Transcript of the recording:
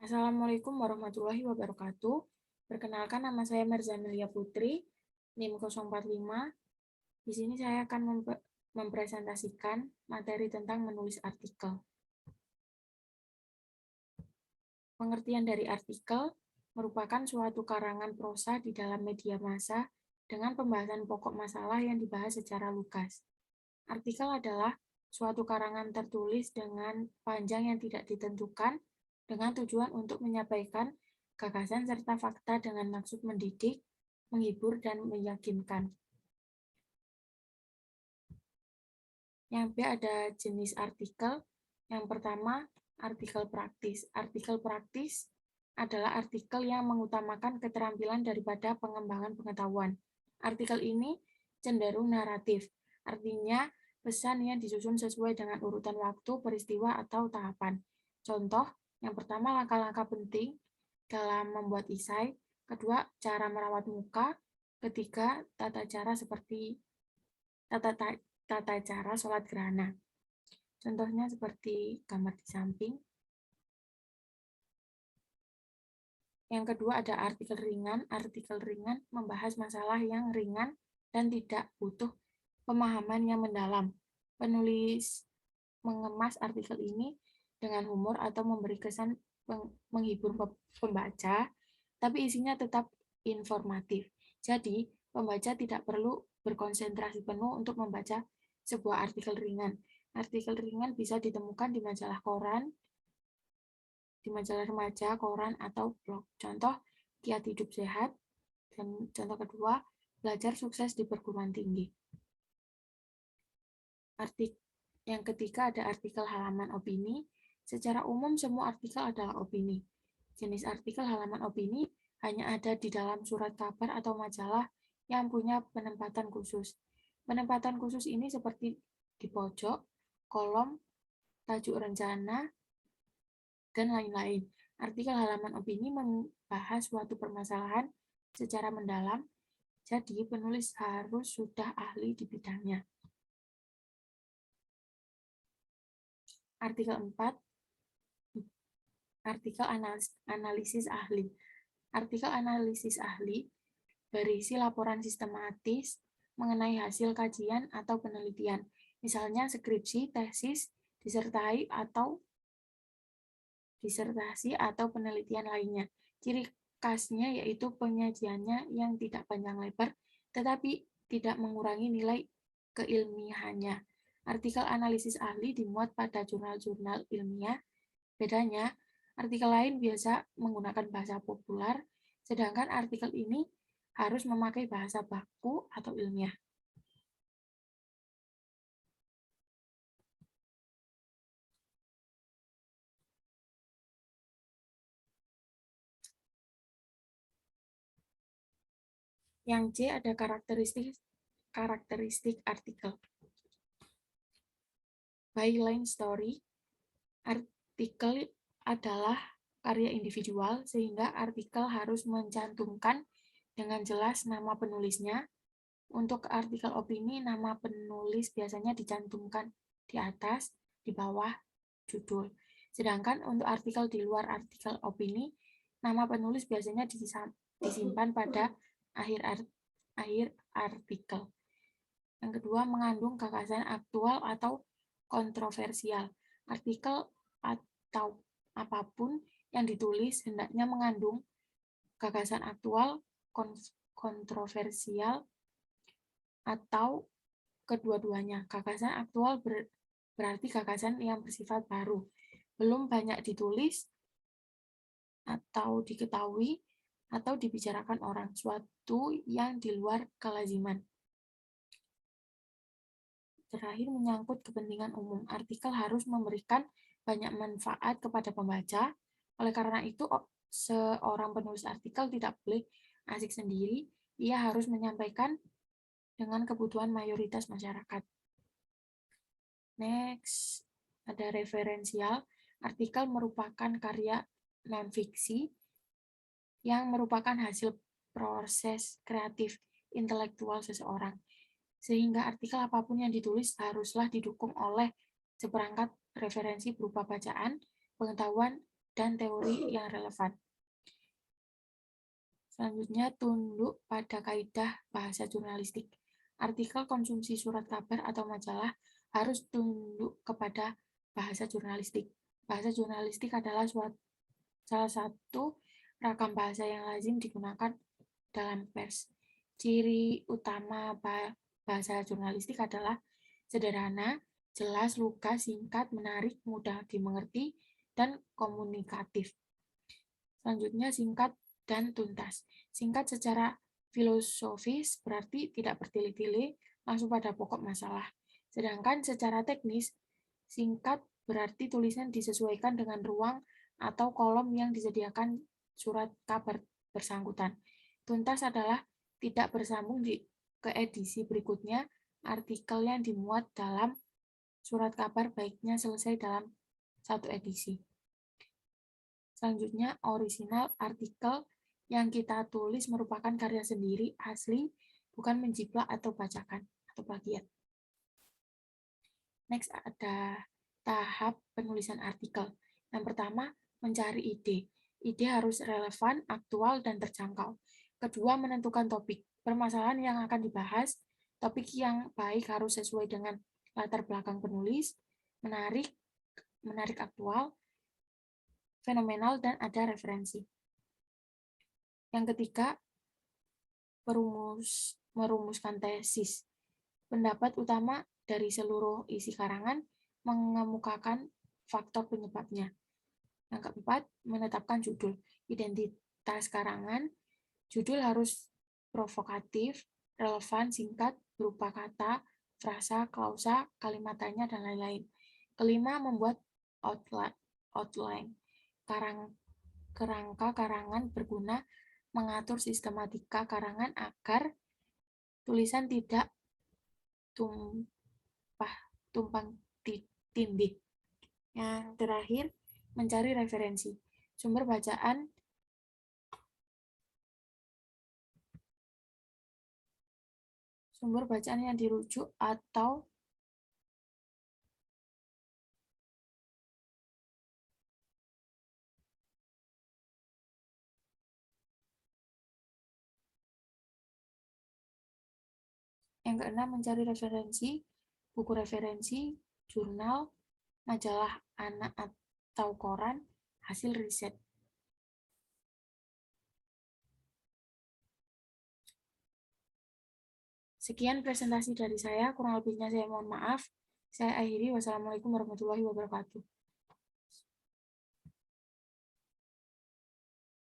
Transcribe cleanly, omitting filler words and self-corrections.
Assalamualaikum warahmatullahi wabarakatuh. Perkenalkan, nama saya Merzanelia Putri, NIM 045. Di sini saya akan mempresentasikan materi tentang menulis artikel. Pengertian dari artikel merupakan suatu karangan prosa di dalam media massa dengan pembahasan pokok masalah yang dibahas secara lugas. Artikel adalah suatu karangan tertulis dengan panjang yang tidak ditentukan dengan tujuan untuk menyampaikan gagasan serta fakta dengan maksud mendidik, menghibur, dan meyakinkan. Yang B ada jenis artikel. Yang pertama, artikel praktis. Artikel praktis adalah artikel yang mengutamakan keterampilan daripada pengembangan pengetahuan. Artikel ini cenderung naratif, artinya pesan yang disusun sesuai dengan urutan waktu, peristiwa, atau tahapan. Contoh, yang pertama langkah-langkah penting dalam membuat esai, kedua cara merawat muka, ketiga tata cara sholat gerhana. Contohnya seperti gambar di samping. Yang kedua ada artikel ringan. Artikel ringan membahas masalah yang ringan dan tidak butuh pemahaman yang mendalam. Penulis mengemas artikel ini dengan humor atau memberi kesan menghibur pembaca, tapi isinya tetap informatif. Jadi, pembaca tidak perlu berkonsentrasi penuh untuk membaca sebuah artikel ringan. Artikel ringan bisa ditemukan di majalah koran, di majalah remaja, koran, atau blog. Contoh, kiat hidup sehat. Dan contoh kedua, belajar sukses di perguruan tinggi. Yang ketiga ada artikel halaman opini. Secara umum semua artikel adalah opini. Jenis artikel halaman opini hanya ada di dalam surat kabar atau majalah yang punya penempatan khusus. Penempatan khusus ini seperti di pojok, kolom, tajuk rencana, dan lain-lain. Artikel halaman opini membahas suatu permasalahan secara mendalam, jadi penulis harus sudah ahli di bidangnya. Artikel 4, artikel analisis ahli. Artikel analisis ahli berisi laporan sistematis mengenai hasil kajian atau penelitian, misalnya skripsi, tesis, disertasi atau penelitian lainnya. Ciri khasnya yaitu penyajiannya yang tidak panjang lebar, tetapi tidak mengurangi nilai keilmiahannya. Artikel analisis ahli dimuat pada jurnal-jurnal ilmiah. Bedanya, artikel lain biasa menggunakan bahasa populer, sedangkan artikel ini harus memakai bahasa baku atau ilmiah. Yang C ada karakteristik artikel. Byline story. Artikel adalah karya individual, sehingga artikel harus mencantumkan dengan jelas nama penulisnya. Untuk artikel opini, nama penulis biasanya dicantumkan di atas, di bawah judul. Sedangkan untuk artikel di luar artikel opini, nama penulis biasanya disimpan pada akhir artikel. Yang kedua, mengandung gagasan aktual atau kontroversial. Artikel atau apapun yang ditulis hendaknya mengandung gagasan aktual, kontroversial, atau kedua-duanya. Gagasan aktual berarti gagasan yang bersifat baru, belum banyak ditulis atau diketahui atau dibicarakan orang, suatu yang di luar kelaziman. Terakhir, menyangkut kepentingan umum. Artikel harus memberikan banyak manfaat kepada pembaca. Oleh karena itu, seorang penulis artikel tidak boleh asik sendiri. Ia harus menyampaikan dengan kebutuhan mayoritas masyarakat. Next, ada referensial. Artikel merupakan karya non-fiksi yang merupakan hasil proses kreatif intelektual seseorang. Sehingga artikel apapun yang ditulis haruslah didukung oleh seperangkat referensi berupa bacaan, pengetahuan, dan teori yang relevan. Selanjutnya, tunduk pada kaidah bahasa jurnalistik. Artikel, konsumsi surat kabar atau majalah harus tunduk kepada bahasa jurnalistik. Bahasa jurnalistik adalah salah satu ragam bahasa yang lazim digunakan dalam pers. Ciri utama bahasa jurnalistik adalah sederhana, jelas, lugas, singkat, menarik, mudah dimengerti, dan komunikatif. Selanjutnya, singkat dan tuntas. Singkat secara filosofis berarti tidak bertele-tele, langsung pada pokok masalah. Sedangkan secara teknis, singkat berarti tulisan disesuaikan dengan ruang atau kolom yang disediakan surat kabar bersangkutan. Tuntas adalah tidak bersambung ke edisi berikutnya, artikel yang dimuat dalam surat kabar baiknya selesai dalam satu edisi. Selanjutnya, original, artikel yang kita tulis merupakan karya sendiri, asli, bukan menjiplak atau bacakan, atau plagiat. Next, ada tahap penulisan artikel. Yang pertama, mencari ide. Ide harus relevan, aktual, dan terjangkau. Kedua, menentukan topik. Permasalahan yang akan dibahas, topik yang baik harus sesuai dengan latar belakang penulis, menarik aktual, fenomenal, dan ada referensi. Yang ketiga, merumuskan tesis. Pendapat utama dari seluruh isi karangan, mengemukakan faktor penyebabnya. Yang keempat, menetapkan judul. Identitas karangan, judul harus provokatif, relevan, singkat, berupa kata, frasa, klausa, kalimat tanya, dan lain-lain. Kelima, membuat outline. Kerangka karangan berguna mengatur sistematika karangan agar tulisan tidak tumpang tindih. Yang terakhir, mencari referensi. Sumber bacaan yang dirujuk atau yang keenam, mencari referensi, buku referensi, jurnal, majalah anak atau koran, hasil riset. Sekian presentasi dari saya, kurang lebihnya saya mohon maaf. Saya akhiri, wassalamualaikum warahmatullahi wabarakatuh.